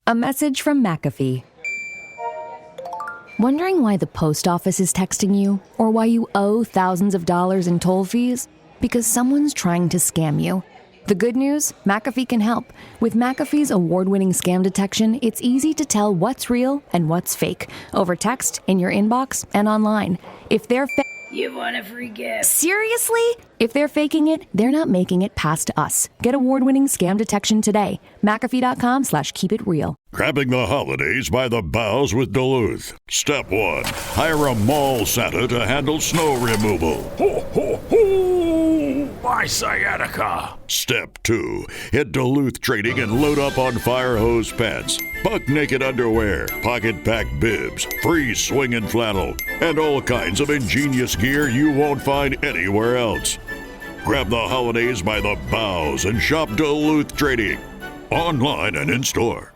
A message from McAfee. Wondering why the post office is texting you or why you owe thousands of dollars in toll fees? Because someone's trying to scam you. The good news? McAfee can help. With McAfee's award-winning scam detection, it's easy to tell what's real and what's fake over text, in your inbox, and online. If they're You want a free gift. Seriously? If they're faking it, they're not making it past us. Get award-winning scam detection today. McAfee.com/keepitreal. Grabbing the holidays by the boughs with Duluth. Step 1. Hire a mall Santa to handle snow removal. Ho, ho, ho! My sciatica! Step 2. Hit Duluth Trading and load up on fire hose pants, buck naked underwear, pocket pack bibs, free swinging flannel, and all kinds of ingenious gear you won't find anywhere else. Grab the holidays by the boughs and shop Duluth Trading, online and in store.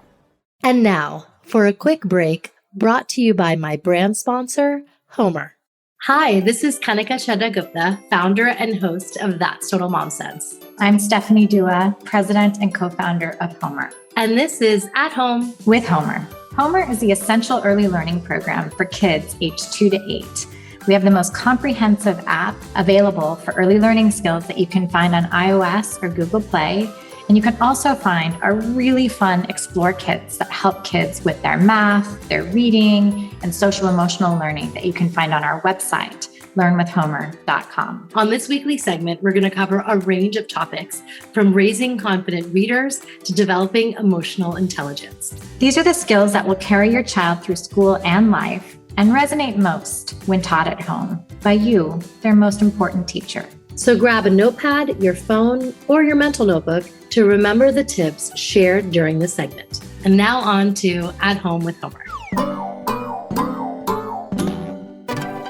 And now, for a quick break, brought to you by my brand sponsor, HOMER. Hi, this is Kanika Gupta, founder and host of That's Total Mom Sense. I'm Stephanie Dua, president and co-founder of HOMER. And this is At Home with HOMER. HOMER is the essential early learning program for kids aged 2 to 8. We have the most comprehensive app available for early learning skills that you can find on iOS or Google Play. And you can also find our really fun Explore kits that help kids with their math, their reading, and social emotional learning that you can find on our website, learnwithhomer.com. On this weekly segment, we're going to cover a range of topics from raising confident readers to developing emotional intelligence. These are the skills that will carry your child through school and life and resonate most when taught at home by you, their most important teacher. So grab a notepad, your phone, or your mental notebook to remember the tips shared during this segment. And now on to At Home with Homer.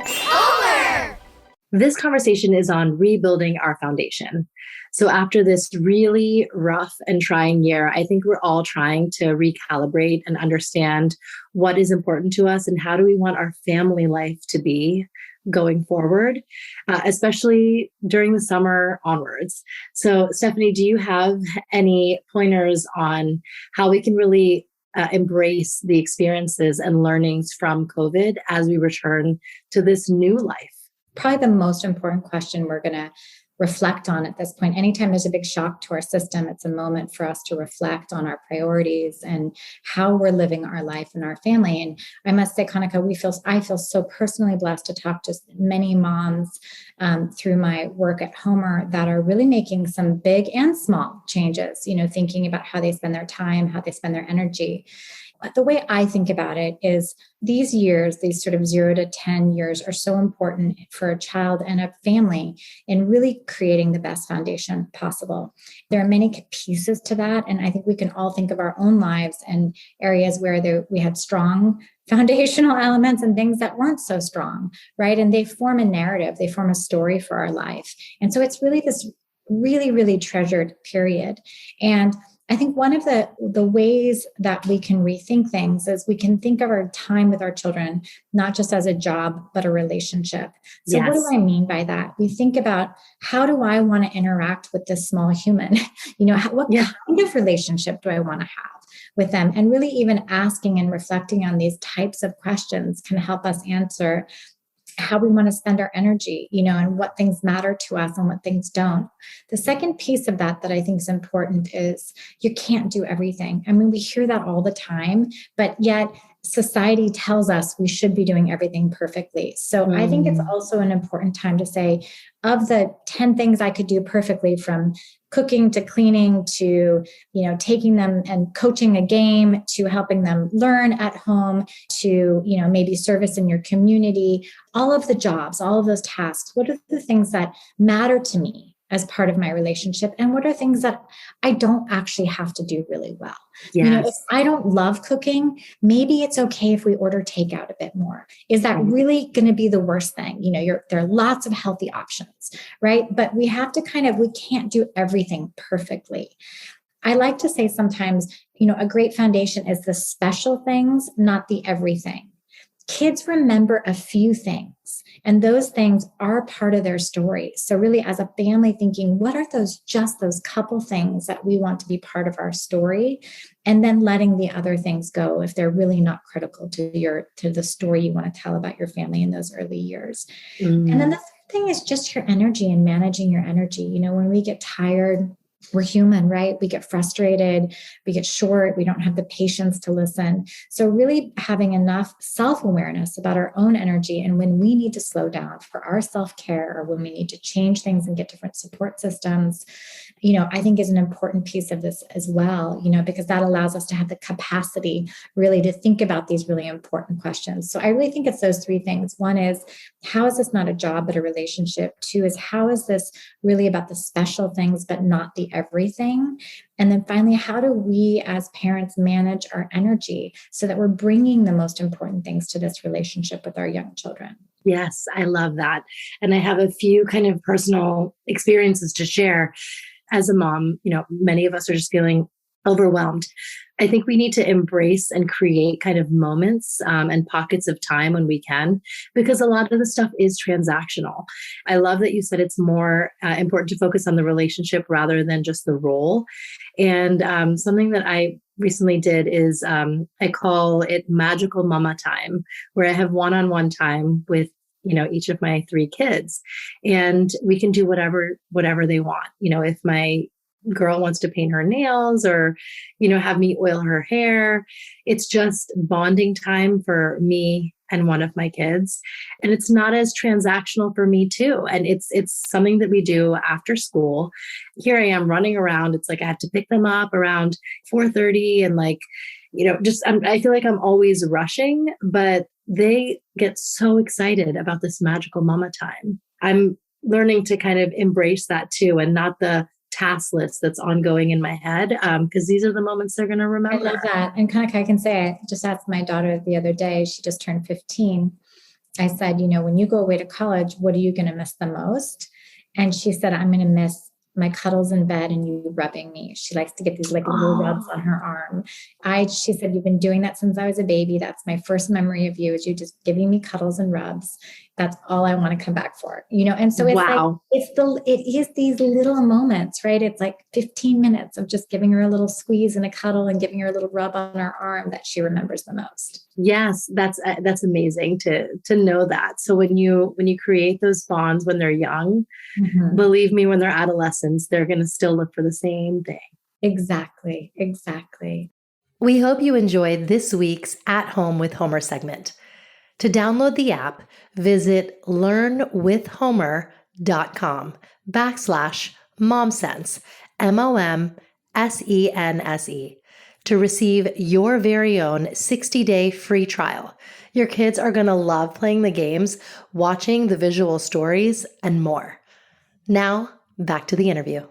Homer! This conversation is on rebuilding our foundation. So after this really rough and trying year, I think we're all trying to recalibrate and understand what is important to us and how do we want our family life to be going forward, especially during the summer onwards. So Stephanie, do you have any pointers on how we can really embrace the experiences and learnings from COVID as we return to this new life? Probably the most important question we're going to reflect on at this point. Anytime there's a big shock to our system, it's a moment for us to reflect on our priorities and how we're living our life and our family. And I must say, Kanika, I feel so personally blessed to talk to many moms through my work at HOMER that are really making some big and small changes, thinking about how they spend their time, how they spend their energy. But the way I think about it is these years, these sort of 0 to 10 years are so important for a child and a family in really creating the best foundation possible. There are many pieces to that. And I think we can all think of our own lives and areas where we had strong foundational elements and things that weren't so strong, right? And they form a narrative, they form a story for our life. And so it's really this really, really treasured period. And I think one of the ways that we can rethink things is we can think of our time with our children, not just as a job, but a relationship. So What do I mean by that? We think about, how do I want to interact with this small human? What kind of relationship do I want to have with them? And really even asking and reflecting on these types of questions can help us answer how we want to spend our energy, and what things matter to us and what things don't. The second piece of that I think is important is you can't do everything. I mean, we hear that all the time, but yet society tells us we should be doing everything perfectly. So I think it's also an important time to say, of the 10 things I could do perfectly, from cooking to cleaning to, taking them and coaching a game to helping them learn at home to, maybe service in your community, all of the jobs, all of those tasks, what are the things that matter to me as part of my relationship? And what are things that I don't actually have to do really well? If I don't love cooking, maybe it's okay if we order takeout a bit more. Is that really going to be the worst thing? There are lots of healthy options, right? But we have to we can't do everything perfectly. I like to say sometimes, a great foundation is the special things, not the everything. kids remember a few things, and those things are part of their story. So really, as a family, thinking, what are those couple things that we want to be part of our story, and then letting the other things go if they're really not critical to the story you want to tell about your family in those early years. And then the third thing is just your energy and managing your energy. When we get tired, we're human, right? We get frustrated, we get short, we don't have the patience to listen. So really having enough self-awareness about our own energy and when we need to slow down for our self-care or when we need to change things and get different support systems, I think is an important piece of this as well, because that allows us to have the capacity really to think about these really important questions. So I really think it's those three things. One is, how is this not a job, but a relationship? Two is, how is this really about the special things, but not the everything? And then finally, how do we as parents manage our energy so that we're bringing the most important things to this relationship with our young children? Yes, I love that. And I have a few kind of personal experiences to share. As a mom, many of us are just feeling overwhelmed. I think we need to embrace and create kind of moments and pockets of time when we can, because a lot of the stuff is transactional. I love that you said it's more important to focus on the relationship rather than just the role. And something that I recently did is I call it magical mama time, where I have one-on-one time with each of my 3 kids, and we can do whatever they want. If my girl wants to paint her nails or, have me oil her hair, it's just bonding time for me and one of my kids. And it's not as transactional for me too. And it's something that we do after school. Here I am running around. It's like I have to pick them up around 4:30 and I feel like I'm always rushing, but they get so excited about this magical mama time. I'm learning to kind of embrace that too, and not the task list that's ongoing in my head, because these are the moments they're going to remember. I love that. And Kanika, I can say, I just asked my daughter the other day, she just turned 15. I said, when you go away to college, what are you going to miss the most? And she said, I'm going to miss my cuddles in bed and you rubbing me. She likes to get these little rubs on her arm. She said, you've been doing that since I was a baby. That's my first memory of you, is you just giving me cuddles and rubs. That's all I want to come back for, And so it's wow. it is these little moments, right? It's like 15 minutes of just giving her a little squeeze and a cuddle and giving her a little rub on her arm that she remembers the most. Yes, that's amazing to know that. So when you create those bonds when they're young, believe me, when they're adolescents, they're going to still look for the same thing. Exactly. We hope you enjoyed this week's At Home with Homer segment. To download the app, visit learnwithhomer.com/momsense, MOMSENSE, to receive your very own 60-day free trial. Your kids are going to love playing the games, watching the visual stories, and more. Now, back to the interview.